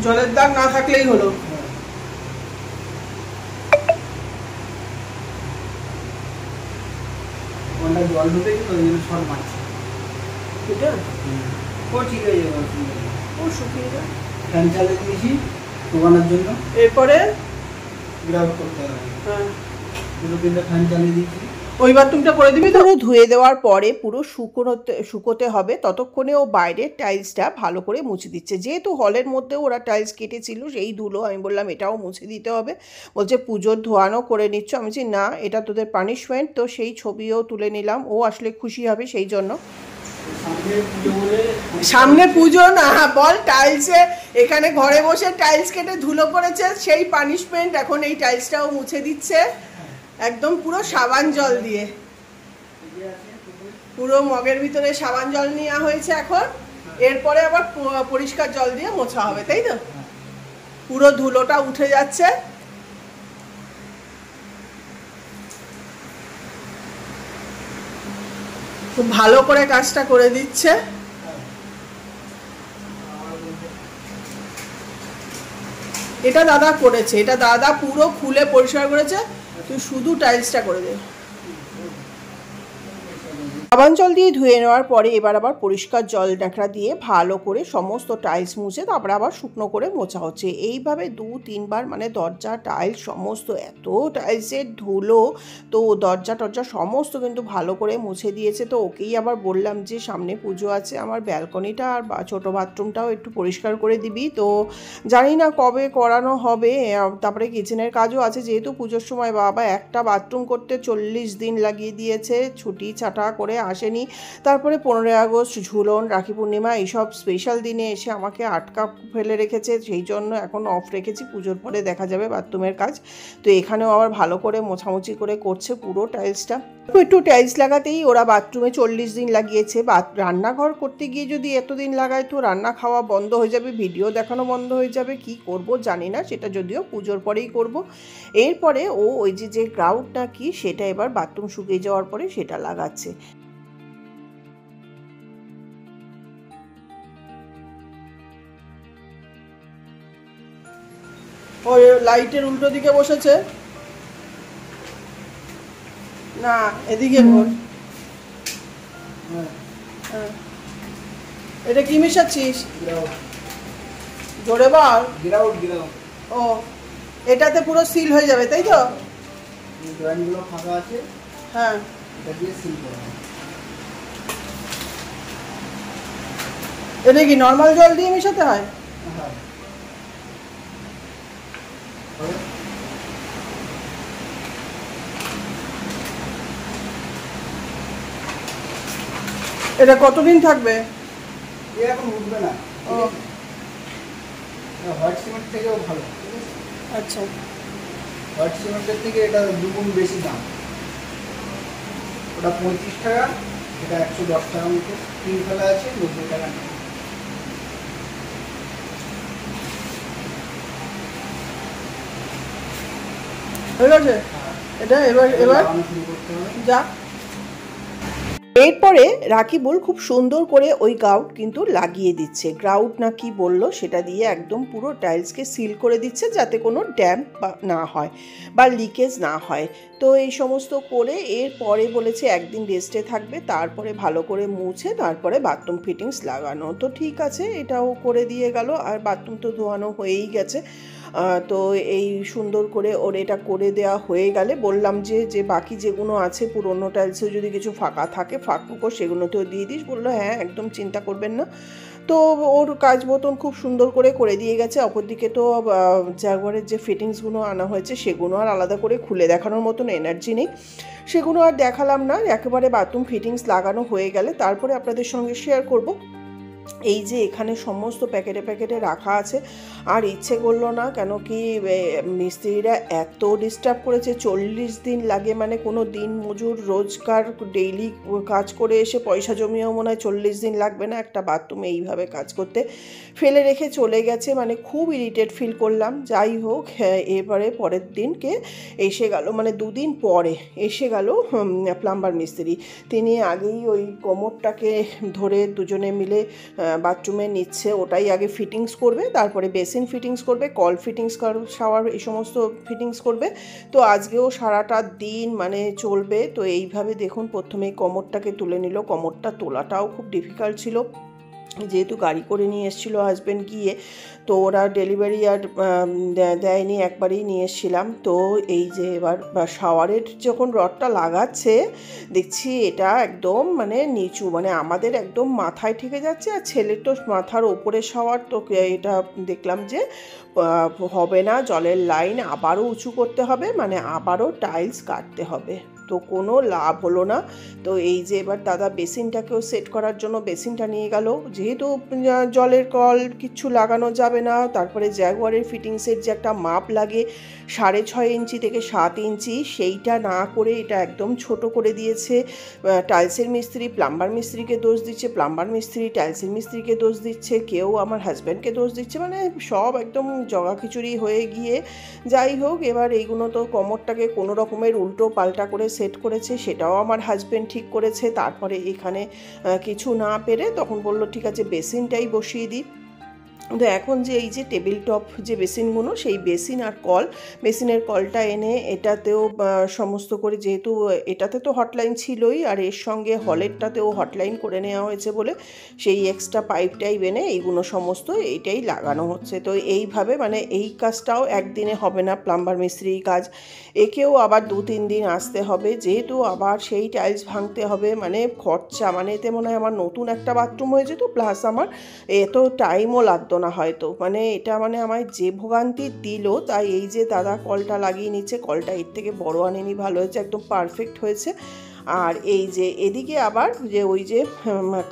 জলের দাগ না থাকলেই হলো। জল ঢুকে সর মারছে, এটা ও ঠিক হয়ে যাবে, ও শুকিয়ে যায়। ফ্যান চালিয়ে দিয়েছি শুকানোর জন্য। এরপরে গ্রাউন্ড করতে হবে। হ্যাঁ, দুটো তিনটে ফ্যান চালিয়ে দিচ্ছি। ওই বাথরুমটা করে দিবি তো। ধুয়ে দেওয়ার পরে পুরো শুকোতে হবে, ততক্ষণে ও বাইরের টাইলসটা ভালো করে মুছে দিচ্ছে। যেহেতু হলের মধ্যে ওরা টাইলস কেটেছিল সেই ধুলো, আমি বললাম এটাও মুছে দিতে হবে। বলছে পুজোর ধোয়ানো করে নিচ্ছ, আমি বলছি না এটা তোদের পানিশমেন্ট। তো সেই ছবিও তুলে নিলাম, ও আসলে খুশি হবে সেই জন্য। সামনে পুজো বলে সামনে পুজো না বল, টাইলসে এখানে ঘরে বসে টাইলস কেটে ধুলো করেছে সেই পানিশমেন্ট, এখন এই টাইলসটাও মুছে দিচ্ছে একদম পুরো সাবান জল দিয়ে। পুরো মগের ভিতরে সাবান জল নেওয়া হয়েছে এখন, এরপরে আবার পরিষ্কার জল দিয়ে মোছা হবে, তাই তো? পুরো ধুলোটা উঠে যাচ্ছে। খুব ভালো করে কাজটা করে দিচ্ছে। এটা দাদা করেছে, এটা দাদা পুরো খুলে পরিষ্কার করেছে, তুই শুধু টাইলসটা করে দে। সাবান জল দিয়ে ধুয়ে নেওয়ার পরে এবার আবার পরিষ্কার জল ন্যাকড়া দিয়ে ভালো করে সমস্ত টাইলস মুছে তারপরে আবার শুকনো করে মোছা হচ্ছে। এইভাবে 2-3 বার, মানে দরজা টাইলস সমস্ত, এত টাইলসের ধুলো, তো দরজা টরজা সমস্ত কিন্তু ভালো করে মুছে দিয়েছে। তো ওকেই আবার বললাম যে সামনে পুজো আছে, আমার ব্যালকনিটা আর ছোটো বাথরুমটাও একটু পরিষ্কার করে দিবি। তো জানি না কবে করানো হবে। তারপরে কিচেনের কাজও আছে, যেহেতু পুজোর সময় বাবা একটা বাথরুম করতে 40 দিন লাগিয়ে দিয়েছে, ছুটি ছাটা করে আসেনি। তারপরে 15 আগস্ট, ঝুলন, রাখি পূর্ণিমা এইসব স্পেশাল দিনে এসে আমাকে আটকা ফেলে রেখেছে, সেই জন্য এখন অফ রেখেছি। পুজোর পরে দেখা যাবে বাথরুমের কাজ। তো এখানেও আবার ভালো করে মোছামুছি করে করছে পুরো টাইলসটা। একটু টাইলস লাগাতেই ওরা বাথরুমে 40 দিন লাগিয়েছে। রান্নাঘর করতে গিয়ে যদি এতদিন লাগায় তো রান্না খাওয়া বন্ধ হয়ে যাবে, ভিডিও দেখানো বন্ধ হয়ে যাবে। কি করব জানি না, সেটা যদিও পুজোর পরেই করব। এরপরে ও ওই যে গ্রাউন্ডটা কি সেটা এবার বাথরুম শুকিয়ে যাওয়ার পরে সেটা লাগাচ্ছে। ওই লাইটের উল্টো দিকে বসেছে না, এদিকে ঘোর। হ্যাঁ, এটা কি মেশাচ্ছিস? জোরে বল। গ্রাউন্ড ও, এটাতে পুরো সিল হয়ে যাবে তাই তো? ড্রয়িংগুলো ফাঁকা আছে, হ্যাঁ, এটা দিয়ে সিল করা হবে। এটা কি নর্মাল জল দিয়ে মেশাতে হয়? হ্যাঁ। এটা কতদিন থাকবে? এখন উঠবে না। ও হোয়াইট সিমেন্ট থেকেও ভালো। আচ্ছা, হোয়াইট সিমেন্টের থেকে এটা 2 গুণ বেশি দাম। ওটা 35 টাকা, এটা 110 টাকা মতো। 3 ফেলা আছে, 90 টাকা। হয়ে গেছে এটা। এবার শুরু করতে হবে। যা। এরপরে রাকিবুল খুব সুন্দর করে ওই গ্রাউট কিন্তু লাগিয়ে দিচ্ছে। গ্রাউট না কি বললো সেটা দিয়ে একদম পুরো টাইলসকে সিল করে দিচ্ছে, যাতে কোনো ড্যাম্প না হয় বা লিকেজ না হয়। তো এই সমস্ত করে এরপরে বলেছে একদিন রেস্টে থাকবে, তারপরে ভালো করে মুছে তারপরে বাথরুম ফিটিংস লাগানো। তো ঠিক আছে, এটাও করে দিয়ে গেল। আর বাথরুম তো ধোয়ানো হয়েই গেছে। তো এই সুন্দর করে ওর এটা করে দেওয়া হয়ে গেলে বললাম যে বাকি যেগুলো আছে পুরোনো টাইলসে যদি কিছু ফাঁকা থাকে ফাঁকফুঁকো সেগুলোতেও দিয়ে দিস। বললো হ্যাঁ, একদম চিন্তা করবেন না। তো ওর কাজ মতন খুব সুন্দর করে দিয়ে গেছে। অপরদিকে তো জাগুয়ারের যে ফিটিংসগুলো আনা হয়েছে সেগুলো আর আলাদা করে খুলে দেখানোর মতন এনার্জি নেই, সেগুলো আর দেখালাম না। একেবারে বাথরুম ফিটিংস লাগানো হয়ে গেলে তারপরে আপনাদের সঙ্গে শেয়ার করব। এই যে এখানে সমস্ত প্যাকেটে প্যাকেটে রাখা আছে, আর ইচ্ছে করলো না, কেন কি মিস্ত্রিরা এত ডিস্টার্ব করেছে। 40 দিন লাগে, মানে কোনো দিন মজুর রোজগার ডেইলি কাজ করে এসে পয়সা জমিয়েও মনে হয় 40 দিন লাগবে না একটা বাথরুমে এইভাবে কাজ করতে। ফেলে রেখে চলে গেছে, মানে খুব ইরিটেট ফিল করলাম। যাই হোক, এবারে পরের দিনকে এসে গেল, মানে 2 দিন পরে এসে গেল প্লাম্বার মিস্ত্রি। তিনি আগেই ওই কোমরটাকে ধরে দুজনে মিলে বাথরুমে নিচ্ছে, ওটাই আগে ফিটিংস করবে, তারপরে বেসিন ফিটিংস করবে, কল ফিটিংস, শাওয়ার, এই সমস্ত ফিটিংস করবে। তো আজকেও সারাটা দিন মানে চলবে। তো এইভাবে দেখুন প্রথমে কোমরটাকে তুলে নিল। কোমরটা তোলাটাও খুব ডিফিকাল্ট ছিল, যেহেতু গাড়ি করে নিয়ে এসেছিলো হাজব্যান্ড গিয়ে, তো ওরা ডেলিভারি আর দেয়নি, একবারেই নিয়ে এসেছিলাম। তো এই যে এবার শাওয়ারের যখন রডটা লাগাচ্ছে দেখছি এটা একদম মানে নিচু, মানে আমাদের একদম মাথায় ঠেকে যাচ্ছে, আর ছেলের তো মাথার ওপরে শাওয়ার, তো এটা দেখলাম যে হবে না, জলের লাইন আবারও উঁচু করতে হবে, মানে আবারও টাইলস কাটতে হবে, তো কোনো লাভ হলো না। তো এই যে এবার দাদা বেসিনটাকেও সেট করার জন্য বেসিনটা নিয়ে গেল, যেহেতু জলের কল কিচ্ছু লাগানো যাবে না। তারপরে জ্যাগুয়ারের ফিটিংসের যে একটা মাপ লাগে 6.5 ইঞ্চি থেকে 7 ইঞ্চি, সেইটা না করে এটা একদম ছোট করে দিয়েছে। টাইলসের মিস্ত্রি প্লাম্বার মিস্ত্রিকে দোষ দিচ্ছে, প্লাম্বার মিস্ত্রি টাইলসের মিস্ত্রিকে দোষ দিচ্ছে, কেউ আমার হাজব্যান্ডকে দোষ দিচ্ছে, মানে সব একদম জগাখিচুড়ি হয়ে গিয়ে, যাই হোক এবার এইগুলো তো কোমরটাকে কোনো রকমের উল্টো পাল্টা করে সেট করেছে, সেটাও আমার হাজব্যান্ড ঠিক করেছে। তারপরে এখানে কিছু না পেরে তখন বললো ঠিক আছে বেসিনটাই বসিয়ে দিই। তো এখন যে এই যে টেবিল টপ যে বেসিনগুলো, সেই বেসিন আর কল, বেসিনের কলটা এনে এটাতেও সমস্ত করে, যেহেতু এটাতে তো হটলাইন ছিলই আর এর সঙ্গে হলেরটাতেও হটলাইন করে নেওয়া হয়েছে বলে সেই এক্সট্রা পাইপটাই এনে এইগুলো সমস্ত এইটাই লাগানো হচ্ছে। তো এইভাবে মানে এই কাজটাও একদিনে হবে না, প্লাম্বার মিস্ত্রির কাজ, একেও আবার 2-3 দিন আসতে হবে, যেহেতু আবার সেই টাইলস ভাঙতে হবে, মানে খরচা, মানে এতে মনে হয় আমার নতুন একটা বাথরুম হয়ে যেত, প্লাস আমার এত টাইমও লাগতো না হয়তো, মানে এটা মানে আমায় যে ভোগান্তি দিল। তাই এই যে দাদা কলটা লাগিয়ে নিচ্ছে, কলটা এর থেকে বড় আনেনি, ভালো হয়েছে, একদম পারফেক্ট হয়েছে। আর এই যে এদিকে আবার যে ওই যে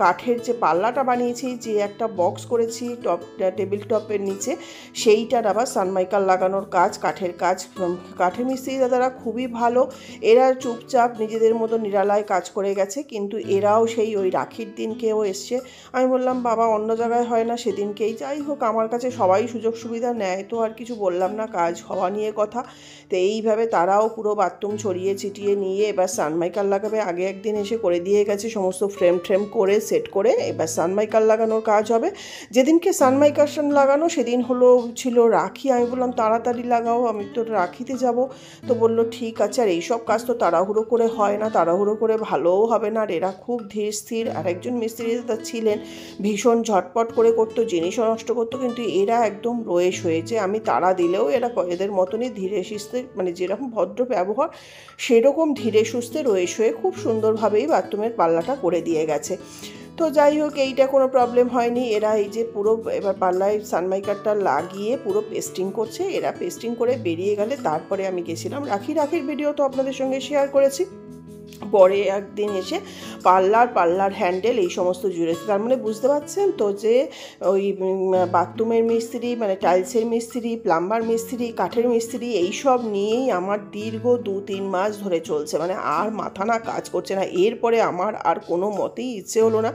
কাঠের যে পাল্লাটা বানিয়েছি, যে একটা বক্স করেছি টপ টেবিল টপের নিচে, সেইটার আবার সানমাইকার লাগানোর কাজ, কাঠের কাজ। কাঠের মিস্ত্রি দাদারা খুবই ভালো, এরা চুপচাপ নিজেদের মতো নিরালায় কাজ করে গেছে, কিন্তু এরাও সেই ওই রাখির দিনকেও এসছে। আমি বললাম বাবা অন্য জায়গায় হয় না সেদিনকেই, যাই হোক আমার কাছে সবাই সুযোগ সুবিধা নেয়, তো আর কিছু বললাম না, কাজ হওয়া নিয়ে কথা। তো এইভাবে তারাও পুরো বাথরুম ছড়িয়ে ছিটিয়ে নিয়ে এবার সানমাইকার লাগাবে। আগে একদিন এসে করে দিয়ে গেছে সমস্ত ফ্রেম ট্রেম করে সেট করে, এবার সানমাইকার লাগানোর কাজ হবে। যেদিনকে সানমাইকার লাগানো সেদিন ছিল রাখি, আমি বললাম তাড়াতাড়ি লাগাও, আমি তো রাখিতে যাব। তো বললো ঠিক আছে, আর এইসব কাজ তো তাড়াহুড়ো করে হয় না, তাড়াহুড়ো করে ভালোও হবে না, আর এরা খুব ধীর স্থির। আর একজন মিস্ত্রি ছিলেন ভীষণ ঝটপট করে করতো, জিনিসও নষ্ট করতো, কিন্তু এরা একদম রয়েস হয়েছে, আমি তাড়া দিলেও এরা এদের মতনই ধীরে সুস্থে, মানে যেরকম ভদ্র ব্যবহার সেরকম ধীরে সুস্থে রয়েস হয়ে খুব সুন্দরভাবেই বাথরুমের পাল্লাটা করে দিয়ে গেছে। তো যাই হোক এইটা কোনো প্রবলেম হয়নি। এরা এই যে পুরো এবার পাল্লায় সানমাইকারটা লাগিয়ে পুরো পেস্টিং করছে, এরা পেস্টিং করে বেরিয়ে গেলে তারপরে আমি গেছিলাম রাখির ভিডিও তো আপনাদের সঙ্গে শেয়ার করেছি। পরে একদিন এসে পাল্লার হ্যান্ডেল এই সমস্ত জুড়েছে, তার মানে বুঝতে পারছেন তো যে ওই বাথরুমের মিস্ত্রি, মানে টাইলসের মিস্ত্রি, প্লাম্বার মিস্ত্রি, কাঠের মিস্ত্রি, এইসব নিয়েই আমার দীর্ঘ 2-3 মাস ধরে চলছে, মানে আর মাথা না কাজ করছে না। এরপরে আমার আর কোনো মতেই ইচ্ছে হলো না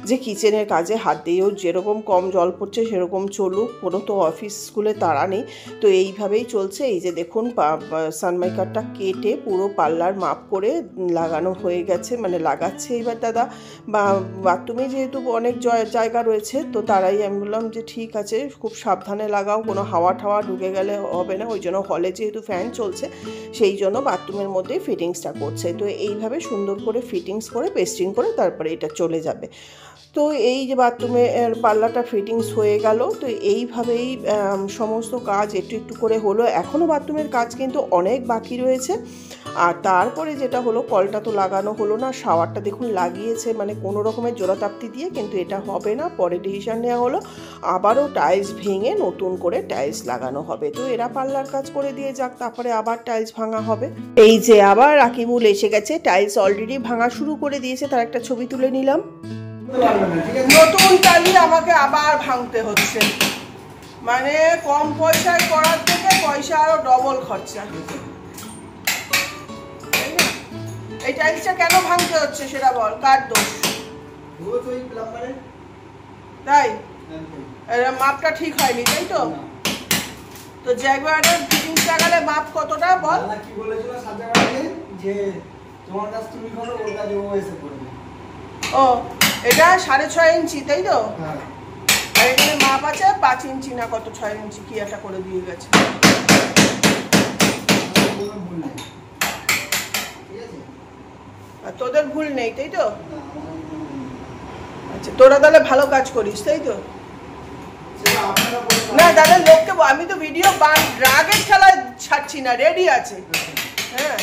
যে কিচেনের কাজে হাত দিয়েও, যেরকম কম জল পড়ছে সেরকম চলুক, কোনো তো অফিস স্কুলে তাড়া নেই, তো এইভাবেই চলছে। এই যে দেখুন সানমাইকারটা কেটে পুরো পাল্লার মাপ করে লাগানো হয়ে গেছে, মানে লাগাচ্ছে এবার দাদা। বাথরুমে যেহেতু অনেক জায়গা রয়েছে, তো তারাই আমি বললাম যে ঠিক আছে খুব সাবধানে লাগাও, কোনো হাওয়া ঠাওয়া ঢুকে গেলে হবে না, ওই জন্য হলে যেহেতু ফ্যান চলছে সেই জন্য বাথরুমের মধ্যে ফিটিংসটা করছে। তো এইভাবে সুন্দর করে ফিটিংস করে পেস্টিং করে তারপরে এটা চলে যাবে। তো এই যে বাথরুমের পাল্লাটা ফিটিংস হয়ে গেল, তো এইভাবেই সমস্ত কাজ একটু একটু করে হলো। এখনও বাথরুমের কাজ কিন্তু অনেক বাকি রয়েছে। আর তারপরে যেটা হলো, কলটা তো লাগানো হলো না, শাওয়ারটা দেখুন লাগিয়েছে মানে কোনো রকমের জোড়াতাপ্তি দিয়ে, কিন্তু এটা হবে না। পরে ডিসিশন নেওয়া হলো আবারও টাইলস ভেঙে নতুন করে টাইলস লাগানো হবে। তো এরা পাল্লার কাজ করে দিয়ে যাক, তারপরে আবার টাইলস ভাঙা হবে। এই যে আবার রাকিবুল এসে গেছে, টাইলস অলরেডি ভাঙা শুরু করে দিয়েছে, তার একটা ছবি তুলে নিলাম। নতুন টালি আমাকে আবার ভাঙতে হচ্ছে, মানে কম পয়সায় করার থেকে পয়সা আরো ডবল খরচা। এই টাইলসটা কেন ভাঙতে হচ্ছে সেটা বল, কার দোষ? তাই মাপটা ঠিক হয়নি, তাই তো? তো জ্যাগুয়ারের ফিটিংস লাগালে মাপ কতটা বল? কি বলেছিল সাজাগাড়ে যে তোমার কাছে তুমি করো, ওর কাছে ও এসে করবে। ও এটা 6.5 ইঞ্চি, তাই তো? হ্যাঁ। আর এখানে মাপ আছে 5 ইঞ্চি না কত, 6 ইঞ্চি কি একটা করে দিয়ে গেছে। তোদের ভুল নেই, তাই তো? আচ্ছা, তোরা তাহলে ভালো কাজ করিস, তাই তো? সেটা আপনারা বলুন। না দাদা, লোককে আমি তো ভিডিও রাগের খেলায় ছাড়ছি না, রেডি আছে। হ্যাঁ,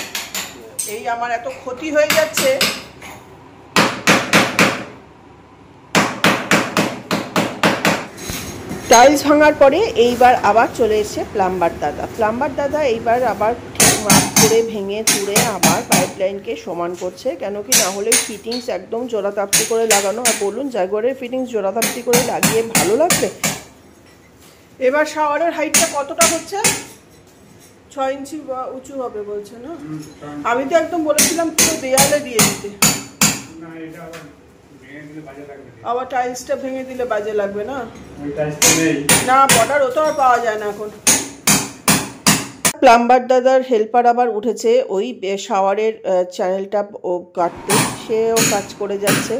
এই আমার এত ক্ষতি হয়ে যাচ্ছে। টাইলস ভাঙার পরে এইবার আবার চলে এসেছে প্লাম্বার দাদা। প্লাম্বার দাদা এইবার আবার ঠিক মাপ করে ভেঙে চুড়ে আবার পাইপলাইনকে সমান করছে, কেন কি না হলে ফিটিংস একদম জোড়াতাপ্তি করে লাগানো। আর বলুন, জাগুয়ারের ফিটিংস জোড়াতাপ্তি করে লাগিয়ে ভালো লাগবে? এবার শাওয়ারের হাইটটা কতটা হচ্ছে? 6 ইঞ্চি বা উঁচু হবে বলছে না? আমি তো একদম বলেছিলাম পুরো দেয়ালে দিয়ে দিতে। আবার টাইলসটা ভেঙে দিলে বাজে লাগবে না? না, বর্ডার ও তো আর পাওয়া যায় না এখন। প্লাম্বার দাদার হেল্পার আবার উঠেছে ওই শাওয়ারের চ্যানেলটা ও কাটতে, সেও কাজ করে যাচ্ছে।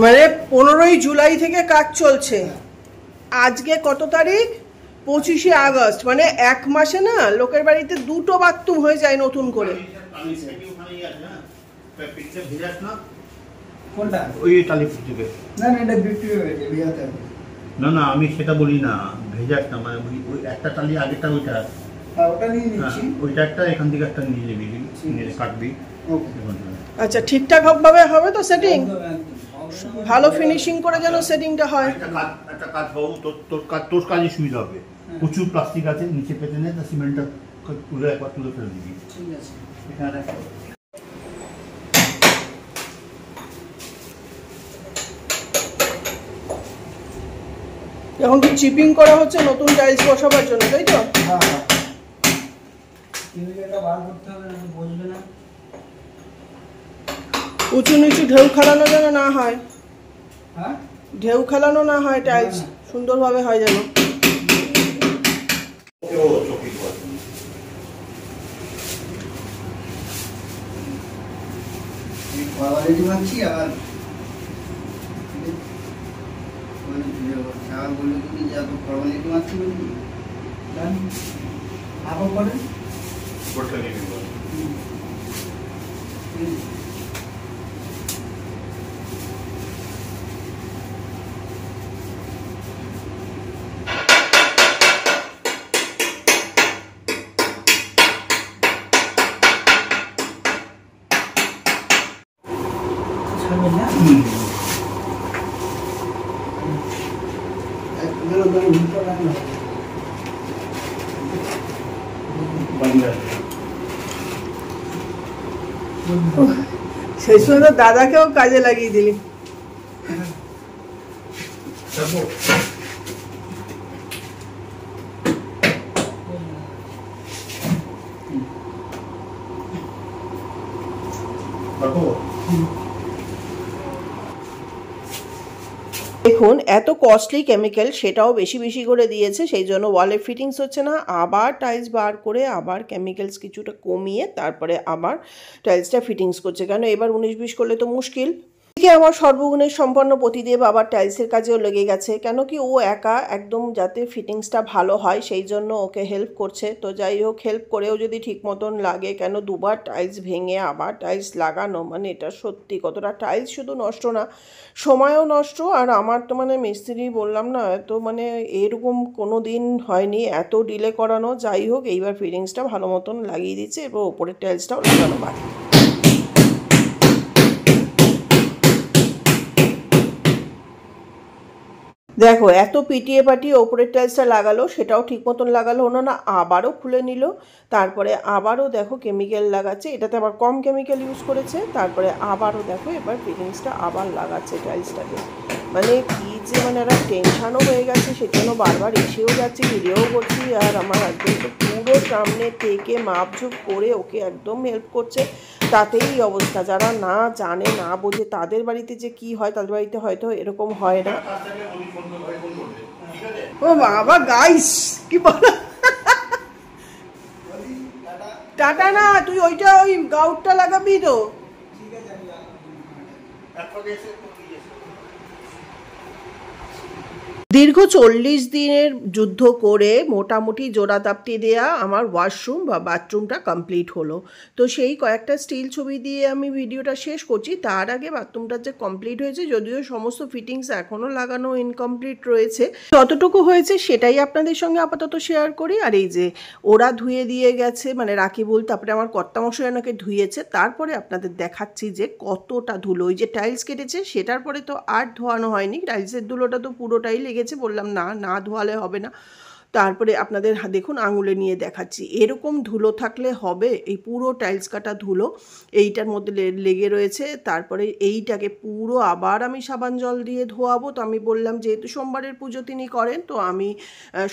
মানে 15ই জুলাই থেকে কাজ চলছে, আজকে কত তারিখ? 25শে আগস্ট। মানে 1 মাসে না লোকের বাড়িতে 2টো বাথরুম হয়ে যায় নতুন করে। কোনটা? ওই টালি ফুটবে না না, এটা বিক্রি হয়ে গেছে, ভিজাতে হবে। না না, আমি সেটা বলি না, ভেজাস না, মানে ওই একটা টালি আগেরটা ওইটা, হ্যাঁ ওটা নিয়ে নিচ্ছি। ওইটা একটা, এখান থেকে একটা নিয়ে নিবি, নিয়ে কাটবি। আচ্ছা, ঠিকঠাক ভাবে হবে তো সেটিং? ভালো ফিনিশিং করে যেন সেটিংটা হয়। একটা কাজ পাবো, তোর কাজে সুবিধা হবে। প্রচুর প্লাস্টিক আছে নিচে পেতে নেই, সিমেন্টটা তুলে একবার তুলে ফেলে দিবি। ঠিক আছে। এখানে এখন কি চিপিং করা হচ্ছে নতুন টাইলস বসাবার জন্য, তাই তো? হ্যাঁ হ্যাঁ, এটা বার করতে হবে, না বসবে না। উঁচু নিচু ঢেউ খেলানো যেন না হয়। হ্যাঁ, ঢেউ খেলানো না হয়, টাইলস সুন্দরভাবে হয় যেন। কোয়ালিটি মানছি আর বলে তুমি যে এত কোয়ালিটি মানছি বলি আপন করেন। সেই সময় তো দাদাকেও কাজে লাগিয়ে দিলি। দেখুন, এত কস্টলি কেমিক্যাল সেটাও বেশি বেশি করে দিয়েছে, সেই জন্য ওয়ালে ফিটিংস হচ্ছে না। আবার টাইলস বার করে আবার কেমিক্যালস কিছুটা কমিয়ে তারপরে আবার টাইলসটা ফিটিংস করছে, কেন এবার 19-20 করলে তো মুশকিল। এদিকে আমার সর্বগুণের সম্পন্ন পতিদেব আবার টাইলসের কাজেও লেগে গেছে, কেন কি ও একা একদম যাতে ফিটিংসটা ভালো হয় সেই জন্য ওকে হেল্প করছে। তো যাই হোক, হেল্প করেও যদি ঠিক মতন লাগে, কেন দুবার টাইলস ভেঙে আবার টাইলস লাগানো, মানে এটা সত্যি কতটা টাইলস শুধু নষ্ট না, সময়ও নষ্ট। আর আমার তো মানে মিস্ত্রি বললাম না, এত মানে এরকম কোনো দিন হয়নি এত ডিলে করানো। যাই হোক, এইবার ফিটিংসটা ভালো মতন লাগিয়ে দিচ্ছে, এবার ওপরের টাইলসটাও লাগানো বাকি। দেখো, এত পিটিয়ে পাটিয়ে ওপরের টাইলসটা লাগালো, সেটাও ঠিক মতন লাগালো না, আবারও খুলে নিল। তারপরে আবারও দেখো কেমিক্যাল লাগাচ্ছে, এটাতে আবার কম কেমিক্যাল ইউজ করেছে। তারপরে আবারও দেখো এবার ফিটিংসটা আবার লাগাচ্ছে টাইলসটাকে। মানে কি যে মানে একটা টেনশানও হয়ে গেছে, সেজন্য বারবার এসেও যাচ্ছি, ভিডিওও করছি। আর আমার হাজবেন্ড তো পুরো সামনে থেকে মাপঝুপ করে ওকে একদম হেল্প করছে। তাতেই এই অবস্থা। যারা না জানে না বোঝে তাদের বাড়িতে যে কি হয়, তাদের বাড়িতে হয়তো এরকম হয় না। ও বাবা গাইস, কি বলো, টাটা না, তুই ওইটা ওই গাউটটা লাগাবি তো। দীর্ঘ 40 দিনের যুদ্ধ করে মোটামুটি জোড়াতাপ্তি দেয়া আমার ওয়াশরুম বা বাথরুমটা কমপ্লিট হলো। তো সেই কয়েকটা স্টিল ছবি দিয়ে আমি ভিডিওটা শেষ করছি। তার আগে বাথরুমটা যে কমপ্লিট হয়েছে, যদিও সমস্ত ফিটিংস এখনও লাগানো ইনকমপ্লিট রয়েছে, যতটুকু হয়েছে সেটাই আপনাদের সঙ্গে আপাতত শেয়ার করি। আর এই যে ওরা ধুয়ে দিয়ে গেছে, মানে রাকিবুল, তারপরে আমার কর্তামশাই ওনাকে ধুয়েছে, তারপরে আপনাদের দেখাচ্ছি যে কতটা ধুলো। ওই যে টাইলস কেটেছে সেটার পরে তো আর ধোয়ানো হয়নি, টাইলসের ধুলোটা তো পুরোটাই লেগেছে। বললাম না ধোয়ালে হবে না। তারপরে আপনাদের দেখুন আঙুলে নিয়ে দেখাচ্ছি, এরকম ধুলো থাকলে হবে? এই পুরো টাইলস কাটা ধুলো এইটার মধ্যে লেগে রয়েছে। তারপরে এইটাকে পুরো আবার আমি সাবান জল দিয়ে ধোয়াবো। তো আমি বললাম যেহেতু সোমবারের পুজো তিনি করেন, তো আমি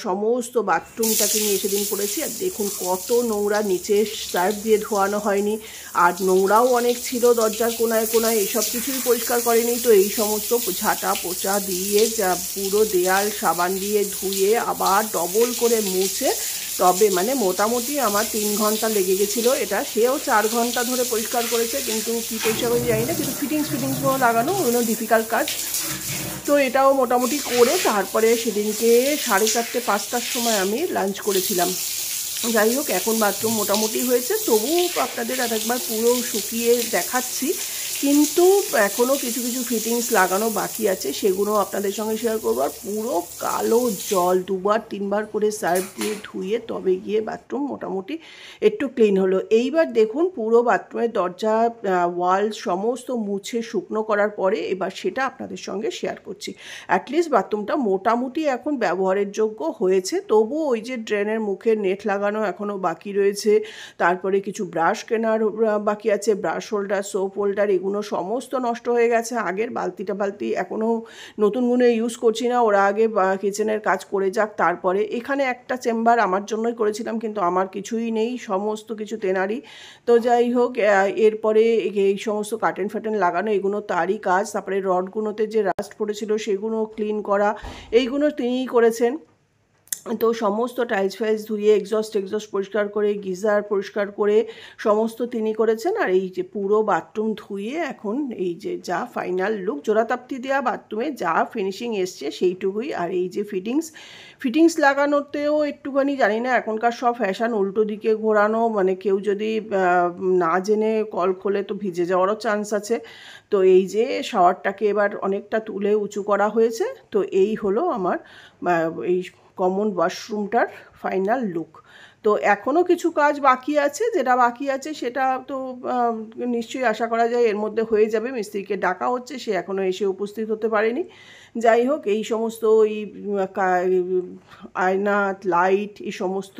সমস্ত বাথরুমটাকে নিয়ে সেদিন করেছি। আর দেখুন কত নোংরা, নিচে সার্ফ দিয়ে ধোয়ানো হয়নি, আর নোংরাও অনেক ছিল দরজার কোনায় কোনায়, এইসব কিছুই পরিষ্কার করেনি। তো এই সমস্ত ঝাঁটা পোচা দিয়ে পুরো দেয়াল সাবান দিয়ে ধুয়ে আবার ডবল করে মুছে, তবে মানে মোটামুটি আমার 3 ঘন্টা লেগে গেছিলো এটা। সেও 4 ঘন্টা ধরে পরিষ্কার করেছে, কিন্তু কী পরিষ্কার করে জানি না, কিন্তু ফিটিংসগুলো লাগানো ওগুলো ডিফিকাল্ট কাজ। তো এটাও মোটামুটি করে তারপরে সেদিনকে 4:30-5টার সময় আমি লাঞ্চ করেছিলাম। যাই হোক, এখন বাথরুম মোটামুটি হয়েছে, তবুও আপনাদের আরেকবার পুরো শুকিয়ে দেখাচ্ছি। কিন্তু এখনও কিছু কিছু ফিটিংস লাগানো বাকি আছে, সেগুলো আপনাদের সঙ্গে শেয়ার করবো। আর পুরো কালো জল 2-3বার করে সার্ফ দিয়ে ধুয়ে তবে গিয়ে বাথরুম মোটামুটি একটু ক্লিন হলো। এইবার দেখুন পুরো বাথরুমের দরজা ওয়াল সমস্ত মুছে শুকনো করার পরে এবার সেটা আপনাদের সঙ্গে শেয়ার করছি। অ্যাটলিস্ট বাথরুমটা মোটামুটি এখন ব্যবহারের যোগ্য হয়েছে, তবুও ওই যে ড্রেনের মুখে নেট লাগানো এখনও বাকি রয়েছে। তারপরে কিছু ব্রাশ কেনার বাকি আছে, ব্রাশ হোল্ডার, সোপ হোল্ডার, এগুলো সমস্ত নষ্ট হয়ে গেছে। আগের বালতি এখনও নতুনগুলো ইউজ করছি না, ওরা আগে কিচেনের কাজ করে যাক তারপরে। এখানে একটা চেম্বার আমার জন্যই করেছিলাম, কিন্তু আমার কিছুই নেই, সমস্ত কিছু তেনারি। তো যাই হোক, এরপরে এই সমস্ত কার্টেন ফাটেন লাগানো এগুলো তারই কাজ। তারপরে রডগুলোতে যে রাস্ট পড়েছিল সেগুলো ক্লিন করা, এইগুলো তিনিই করেছেন। তো সমস্ত টাইলস ফাইলস ধুয়ে এক্সস্ট পরিষ্কার করে, গিজার পরিষ্কার করে সমস্ত তিনি করেছেন। আর এই যে পুরো বাথরুম ধুয়ে এখন এই যে যা ফাইনাল লুক, জোড়াতাপ্তি দেওয়া বাথরুমে যা ফিনিশিং এসছে সেইটুকুই। আর এই যে ফিটিংস লাগানোতেও একটুখানি জানি না, এখনকার সব ফ্যাশন উল্টো দিকে ঘোরানো, মানে কেউ যদি না জেনে কল খোলে তো ভিজে যাওয়ারও চান্স আছে। তো এই যে শাওয়ারটাকে এবার অনেকটা তুলে উঁচু করা হয়েছে। তো এই হলো আমার এই কমন ওয়াশরুমটার ফাইনাল লুক। তো এখনও কিছু কাজ বাকি আছে, যেটা বাকি আছে সেটা তো নিশ্চয়ই আশা করা যায় এর মধ্যে হয়ে যাবে। মিস্ত্রিকে ডাকা হচ্ছে, সে এখনও এসে উপস্থিত হতে পারেনি। যাই হোক, এই সমস্ত এই আয়না, লাইট, এই সমস্ত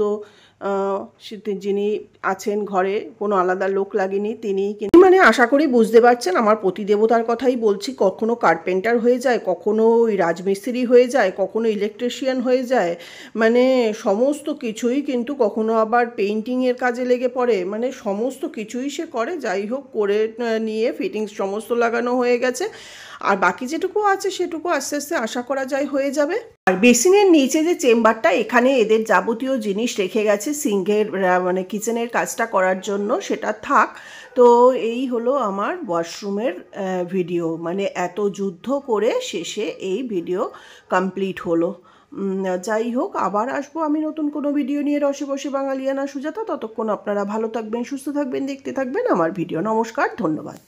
যিনি আছেন ঘরে, কোনো আলাদা লোক লাগেনি, তিনি মানে আশা করি বুঝতে পারছেন আমার প্রতিদেবতার কথাই বলছি। কখনো কার্পেন্টার হয়ে যায়, কখনো ওই রাজমিস্ত্রি হয়ে যায়, কখনো ইলেকট্রিশিয়ান হয়ে যায়, মানে সমস্ত কিছুই, কিন্তু কখনো আবার পেইন্টিংয়ের কাজে লেগে পড়ে, মানে সমস্ত কিছুই সে করে। যাই হোক, করে নিয়ে ফিটিংস সমস্ত লাগানো হয়ে গেছে, আর বাকি যেটুকু আছে সেটুকু আস্তে আস্তে আশা করা যায় হয়ে যাবে। আর বেসিনের নিচে যে চেম্বারটা, এখানে এদের যাবতীয় জিনিস রেখে গেছে সিঙ্কের মানে কিচেনের কাজটা করার জন্য, সেটা থাক। তো এই হলো আমার ওয়াশরুমের ভিডিও, মানে এত যুদ্ধ করে শেষে এই ভিডিও কমপ্লিট হলো। যাই হোক, আবার আসবো আমি নতুন কোনো ভিডিও নিয়ে। রসে বসে বাঙালিয়ানা সুজাতা। ততক্ষণ আপনারা ভালো থাকবেন, সুস্থ থাকবেন, দেখতে থাকবেন আমার ভিডিও। নমস্কার, ধন্যবাদ।